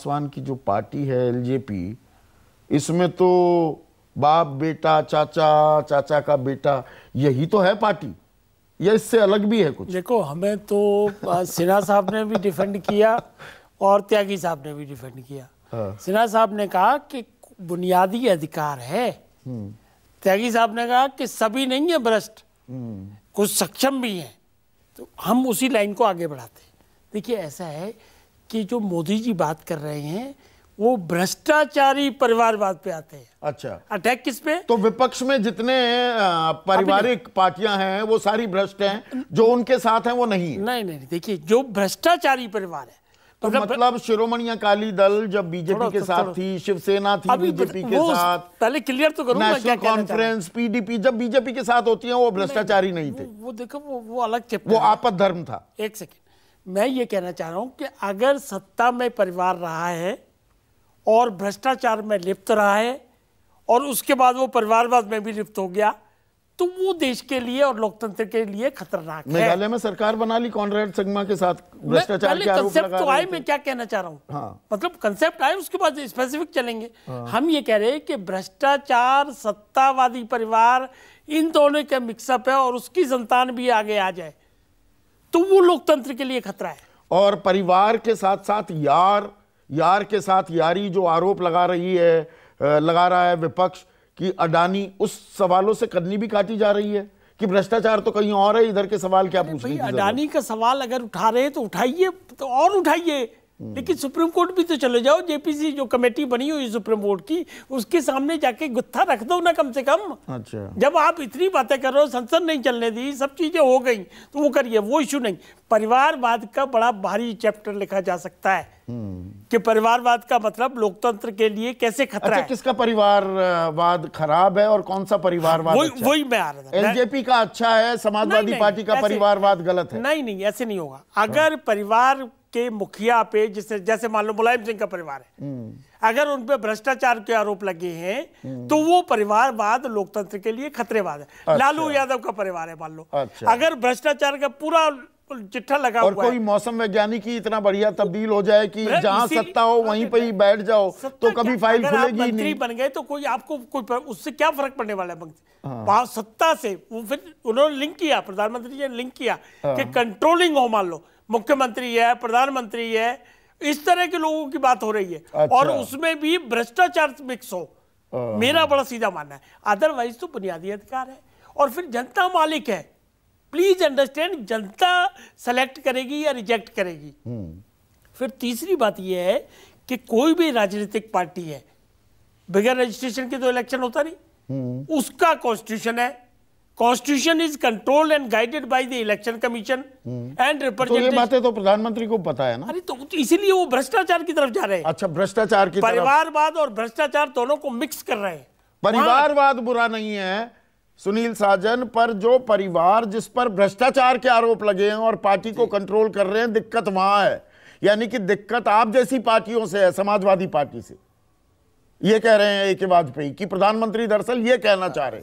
पासवान की जो पार्टी है एलजेपी, इसमें तो बाप बेटा चाचा, चाचा का बेटा, यही तो है पार्टी, या इससे अलग भी है कुछ? देखो, हमें तो सिन्हा साहब ने भी डिफेंड किया और त्यागी साहब ने भी डिफेंड किया। सिन्हा साहब ने कहा कि बुनियादी अधिकार है, त्यागी साहब ने कहा कि सभी नहीं है भ्रष्ट, कुछ सक्षम भी हैं। तो हम उसी लाइन को आगे बढ़ाते हैं। देखिए, ऐसा है कि जो मोदी जी बात कर रहे हैं वो भ्रष्टाचारी परिवारवाद पे आते हैं। अच्छा, अटैक किस पे? तो विपक्ष में जितने पारिवारिक पार्टियां हैं वो सारी भ्रष्ट हैं, जो उनके साथ हैं वो नहीं है। नहीं, देखिए, जो भ्रष्टाचारी परिवार है, तो मतलब शिरोमणि अकाली दल जब बीजेपी के साथ थी, शिवसेना थी बीजेपी के साथ, पहले क्लियर तो करूं, नेशनल कॉन्फ्रेंस, पीडीपी जब बीजेपी के साथ होती है वो भ्रष्टाचारी नहीं थे। वो देखो, वो अलग चैप्टर, वो आपद धर्म था। एक सेकेंड, मैं ये कहना चाह रहा हूं कि अगर सत्ता में परिवार रहा है और भ्रष्टाचार में लिप्त रहा है और उसके बाद वो परिवारवाद में भी लिप्त हो गया, तो वो देश के लिए और लोकतंत्र के लिए खतरनाक है। मेघालय में सरकार बना ली कॉनरेड संगमा के साथ भ्रष्टाचार के आरोप लगा तो आए, मैं क्या कहना चाह रहा हूँ, हाँ। मतलब कंसेप्ट आए, उसके बाद स्पेसिफिक चलेंगे। हाँ। हम ये कह रहे हैं कि भ्रष्टाचार, सत्तावादी परिवार, इन दोनों का मिक्सअप है और उसकी संतान भी आगे आ जाए तो वो लोकतंत्र के लिए खतरा है। और परिवार के साथ साथ यार के साथ यारी जो आरोप लगा रहा है विपक्ष कि अडानी, उस सवालों से कन्नी भी काटी जा रही है कि भ्रष्टाचार तो कहीं और है, इधर के सवाल क्या पूछने की जरूरत? अडानी का सवाल अगर उठा रहे हैं तो उठाइए, तो और उठाइए, लेकिन सुप्रीम कोर्ट भी तो चले जाओ। जेपीसी जो कमेटी बनी हुई सुप्रीम कोर्ट की, उसके सामने जाके गुत्था रख दो ना, कम से कम। अच्छा, जब जब आप इतनी बातें कर रहे हो, संसद नहीं चलने दी, सब चीजें हो गई, तो वो करिए, वो इशू नहीं। परिवारवाद का बड़ा भारी चैप्टर लिखा जा सकता है कि परिवारवाद का मतलब लोकतंत्र के लिए कैसे खतरा है। किसका परिवारवाद खराब है और कौन सा परिवारवाद अच्छा? वही मैं आ रहा था। एलजेपी का अच्छा है, समाजवादी पार्टी का परिवारवाद गलत है। नहीं, ऐसे नहीं होगा। अगर परिवार के मुखिया पे, जैसे मान लो मुलायम सिंह का परिवार है, अगर उन पे भ्रष्टाचार के आरोप लगे हैं तो वो परिवारवाद लोकतंत्र के लिए खतरेवाद है। अच्छा। लालू यादव का परिवार है, मान लो, अच्छा, अगर भ्रष्टाचार का पूरा चिट्ठा लगा और हुआ कोई मौसम वैज्ञानिक ही इतना बढ़िया तब्दील हो जाए कि जहां सत्ता हो वहीं पे ही बैठ जाओ, तो कभी फाइल खुलेगी नहीं। मंत्री बन गए तो कोई आपको उससे क्या फर्क पड़ने वाला है? हाँ। सत्ता से वो फिर उन्होंने लिंक किया, प्रधानमंत्री जी ने लिंक किया कि कंट्रोलिंग हो, मान लो मुख्यमंत्री है, प्रधानमंत्री है, इस तरह के लोगों की बात हो रही है। अच्छा। और उसमें भी भ्रष्टाचार मिक्स हो, मेरा बड़ा सीधा मानना है। अदरवाइज तो बुनियादी अधिकार है और फिर जनता मालिक है। प्लीज अंडरस्टैंड, जनता सेलेक्ट करेगी या रिजेक्ट करेगी। फिर तीसरी बात यह है कि कोई भी राजनीतिक पार्टी है, बगैर रजिस्ट्रेशन के तो इलेक्शन होता नहीं, उसका कॉन्स्टिट्यूशन है। Constitution is controlled and guided by the election commission and representative. तो ये बातें तो प्रधानमंत्री को पता है ना। अरे तो इसीलिए वो भ्रष्टाचार की तरफ जा रहे हैं। अच्छा, भ्रष्टाचार की तरफ, परिवारवाद और भ्रष्टाचार दोनों को मिक्स कर रहे हैं। परिवारवाद बुरा नहीं है सुनील साजन, पर जो परिवार जिस पर भ्रष्टाचार के आरोप लगे हैं और पार्टी को कंट्रोल कर रहे हैं, दिक्कत वहां है। यानी कि दिक्कत आप जैसी पार्टियों से है, समाजवादी पार्टी से। ये कह रहे हैं ए के वाजपेयी कि प्रधानमंत्री दरअसल ये कहना चाह रहे हैं